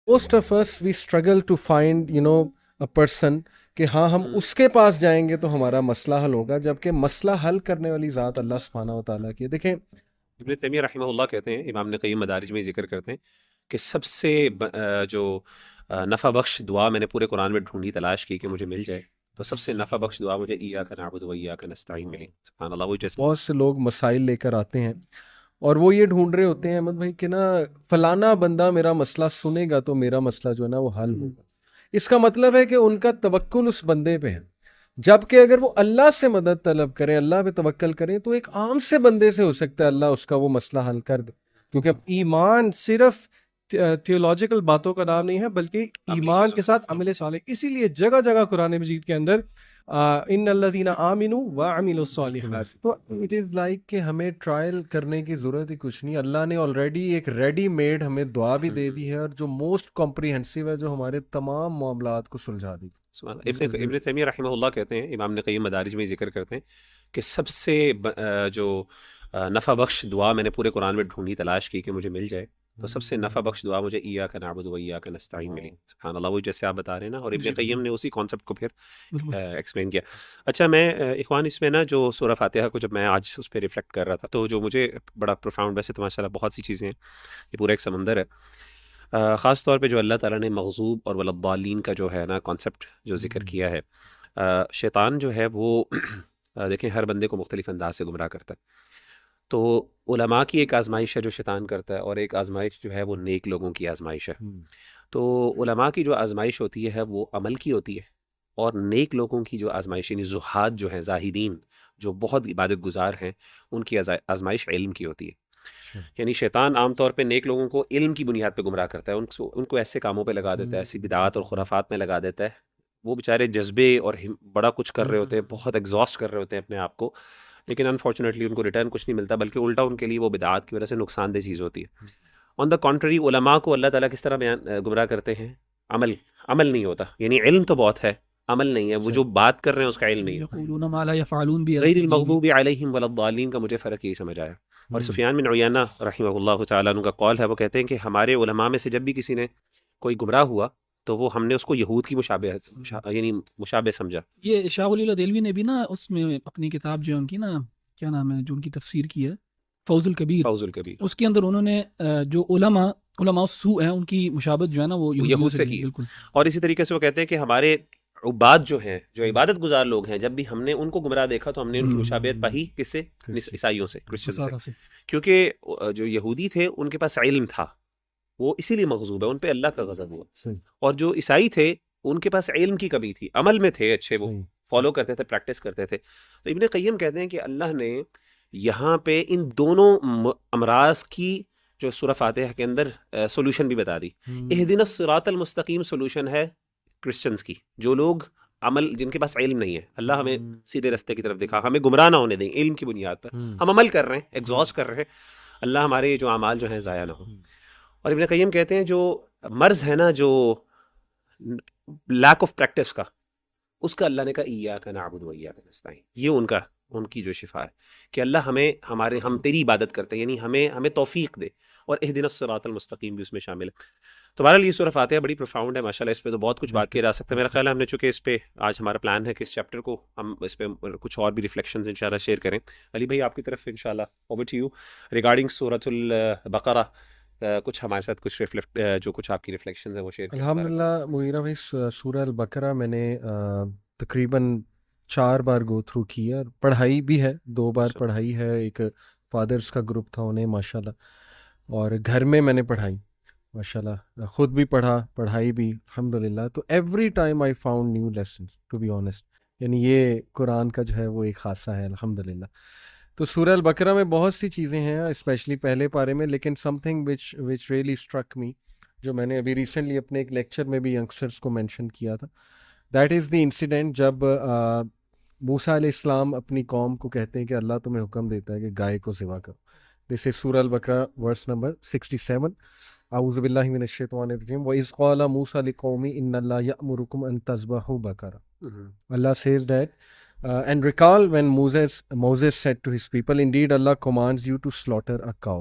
Most of us we struggle to find a person کہ ہاں ہم اس کے پاس جائیں گے تو ہمارا مسئلہ حل ہوگا، جبکہ مسئلہ حل کرنے والی ذات اللہ سبحانہ و تعالیٰ کی ہے. دیکھیں ابن تیمیہ رحمہ اللہ کہتے ہیں، امام نے قیم مدارج میں ذکر کرتے ہیں کہ سب سے جو نفع بخش دعا میں نے پورے قرآن میں ڈھونڈی، تلاش کی کہ مجھے مل جائے، تو سب سے نفع بخش دعا مجھے ایاک نعبد و ایاک نستعین ملی. سبحان اللہ. وہ جیسے بہت سے لوگ مسائل لے کر آتے ہیں اور وہ یہ ڈھونڈ رہے ہوتے ہیں احمد بھائی کہ نا فلانا بندہ میرا مسئلہ سنے گا تو میرا مسئلہ جو ہے نا وہ حل ہوگا. اس کا مطلب ہے کہ ان کا توکل اس بندے پہ ہے، جبکہ اگر وہ اللہ سے مدد طلب کریں، اللہ پہ توکل کریں، تو ایک عام سے بندے سے ہو سکتا ہے اللہ اس کا وہ مسئلہ حل کر دے. کیونکہ ایمان صرف تھیولوجیکل باتوں کا نام نہیں ہے، بلکہ ایمان کے ساتھ عمل صالح. اسی لیے جگہ جگہ قرآن مجید کے اندر ان الذین آمنوا وعملوا الصالحات. تو اٹ از لائک کہ ہمیں ٹرائل کرنے کی ضرورت ہی کچھ نہیں، اللہ نے آلریڈی ایک ریڈی میڈ ہمیں دعا بھی دے دی ہے، اور جو موسٹ کمپریہنسو ہے، جو ہمارے تمام معاملات کو سلجھا دی. ابن تیمیہ رحمہ اللہ کہتے ہیں، امام نے قیم مدارج میں ذکر کرتے ہیں کہ سب سے جو نفع بخش دعا میں نے پورے قرآن میں ڈھونڈی، تلاش کی کہ مجھے مل جائے، تو سب سے نفع بخش دعا مجھے ایاک نعبد و ایاک نستعین ملی. سبحان اللہ. وہ جیسے آپ بتا رہے ہیں نا، اور ابن قیم نے اسی کانسیپٹ کو پھر ایکسپلین کیا. اچھا، میں اخوان اس میں نا جو سورہ فاتحہ کو جب میں آج اس پہ ریفلیکٹ کر رہا تھا، تو جو مجھے بڑا پروفاؤنڈ، ویسے تو ماشاءاللہ بہت سی چیزیں ہیں، یہ پورا ایک سمندر ہے. خاص طور پہ جو اللہ تعالیٰ نے مغضوب اور ولضالین کا جو ہے نا کانسیپٹ جو ذکر کیا ہے، شیطان جو ہے وہ دیکھیں ہر بندے کو مختلف انداز سے گمراہ کرتا ہے. تو علماء کی ایک آزمائش ہے جو شیطان کرتا ہے، اور ایک آزمائش جو ہے وہ نیک لوگوں کی آزمائش ہے. تو علماء کی جو آزمائش ہوتی ہے وہ عمل کی ہوتی ہے، اور نیک لوگوں کی جو آزمائش، یعنی زہاد جو ہیں، زاہدین جو بہت عبادت گزار ہیں، ان کی آزمائش علم کی ہوتی ہے. یعنی شیطان عام طور پہ نیک لوگوں کو علم کی بنیاد پہ گمراہ کرتا ہے، ان کو ایسے کاموں پہ لگا دیتا ہے، ایسی بدعات اور خرافات میں لگا دیتا ہے. وہ بیچارے جذبے اور بڑا کچھ کر رہے ہوتے ہیں، بہت ایگزاسٹ کر رہے ہوتے ہیں اپنے آپ کو، لیکن انفارچونیٹلی ان کو ریٹرن کچھ نہیں ملتا، بلکہ الٹا ان کے لیے وہ بدعات کی وجہ سے نقصان دہ چیز ہوتی ہے. آن دا کنٹری، علماء کو اللہ تعالیٰ کس طرح گمراہ کرتے ہیں؟ عمل نہیں ہوتا. یعنی علم تو بہت ہے، عمل نہیں ہے. وہ جو بات کر رہے ہیں اس کا علم نہیں ہے. یقولون ما لا یفعلون بھی غیر المغضوب علیہم ولا الضالین کا مجھے فرق یہی سمجھ آیا. اور سفیان بن عیینہ رحمہ اللہ تعالیٰ عنہ کا قول ہے، وہ کہتے ہیں کہ ہمارے علماء میں سے جب بھی کسی نے کوئی گمراہ ہوا تو وہ ہم نے اس کو یہود کی یعنی مشابہ سمجھا. یہ شاہ ولی اللہ دہلوی نے بھی نا اس میں اپنی کتاب جو ان کی نا کیا نام ہے، جو ان کی تفسیر کی ہے، فوز الکبیر، اس کے اندر انہوں نے جو علماء السوء ہیں ان کی مشابہت جو ہے نا وہ یہود سے کی. بالکل. اور اسی طریقے سے وہ کہتے ہیں کہ ہمارے عباد جو ہیں، جو عبادت گزار لوگ ہیں، جب بھی ہم نے ان کو گمراہ دیکھا تو ہم نے ان کی مشابہت پائی کس سے؟ عیسائیوں سے، کرسچن سے. کیونکہ جو یہودی تھے ان کے پاس علم تھا، وہ اسی لیے مغضوب ہے، ان پہ اللہ کا غضب ہوا. اور جو عیسائی تھے ان کے پاس علم کی کمی تھی، عمل میں تھے اچھے، وہ فالو کرتے تھے، پریکٹس کرتے تھے. تو ابن قیم کہتے ہیں کہ اللہ نے یہاں پہ ان دونوں امراض کی جو سورہ فاتحہ کے اندر سولوشن بھی بتا دی. اہدنا الصراط المستقیم سولوشن ہے کرسچنز کی، جو لوگ عمل، جن کے پاس علم نہیں ہے. اللہ ہمیں سیدھے رستے کی طرف دکھا، ہمیں گمراہ نہ ہونے دیں علم کی بنیاد پر. ہم عمل کر رہے ہیں، ایگزاسٹ کر رہے ہیں، اللہ ہمارے جو اعمال جو ہیں ضائع نہ ہو. اور ابن قیم کہتے ہیں جو مرض ہے نا، جو لیک آف پریکٹس کا، اس کا اللہ نے کہا ایاک نعبد و ایاک نستعین. یہ ان کی جو شفا ہے کہ اللہ ہم تیری عبادت کرتے ہیں، یعنی ہمیں توفیق دے. اور اہدنا الصراط المستقیم بھی اس میں شامل ہے. تو بہرحال یہ سورہ فاتحہ بڑی پروفاؤنڈ ہے ماشاءاللہ. اس پہ تو بہت کچھ بات کیا جا سکتا ہے. میرا خیال ہے ہم نے، چونکہ اس پہ آج ہمارا پلان ہے کہ اس چیپٹر کو ہم اس پہ کچھ اور بھی ریفلیکشنز انشاءاللہ شیئر کریں. علی بھائی آپ کی طرف انشاءاللہ اوور ٹو یو ریگارڈنگ سورۃ البقرہ. کچھ ہمارے ساتھ کچھ جو کچھ آپ کی ریفلیکشنز ہیں وہ شیئر کریں. الحمدللہ مغیرہ بھائی، سورہ البقرہ میں نے تقریباً 4 بار گو تھرو کی ہے، اور پڑھائی بھی ہے، 2 بار پڑھائی ہے. ایک فادرز کا گروپ تھا انہیں ماشاءاللہ، اور گھر میں نے پڑھائی ماشاءاللہ، خود بھی پڑھائی بھی الحمدللہ. تو every time I found new lessons to be honest. یعنی یہ قرآن کا جو ہے وہ ایک خاصہ ہے الحمدللہ. تو سورہ البقرہ میں بہت سی چیزیں ہیں، اسپیشلی پہلے پارے میں، لیکن some thing which really struck me, جو میں نے ابھی ریسنٹلی اپنے ایک لیکچر میں بھی ینگسٹرس کو مینشن کیا تھا. دیٹ از دی انسیڈنٹ جب موسیٰ علیہ السلام اپنی قوم کو کہتے ہیں کہ اللہ تمہیں حکم دیتا ہے کہ گائے کو ذبح کرو. دس از سورہ البقرہ ورس نمبر 67. اعوذ باللہ من الشیطان الرجیم. وَإِذْ قَالَ مُوسَىٰ لِقَوْمِهِ إِنَّ اللَّهَ يَأْمُرُكُمْ أَن تَذْبَحُوا بَقَرَةً. Allah says that and recall when Moses said to his people, indeed Allah commands you to slaughter a cow.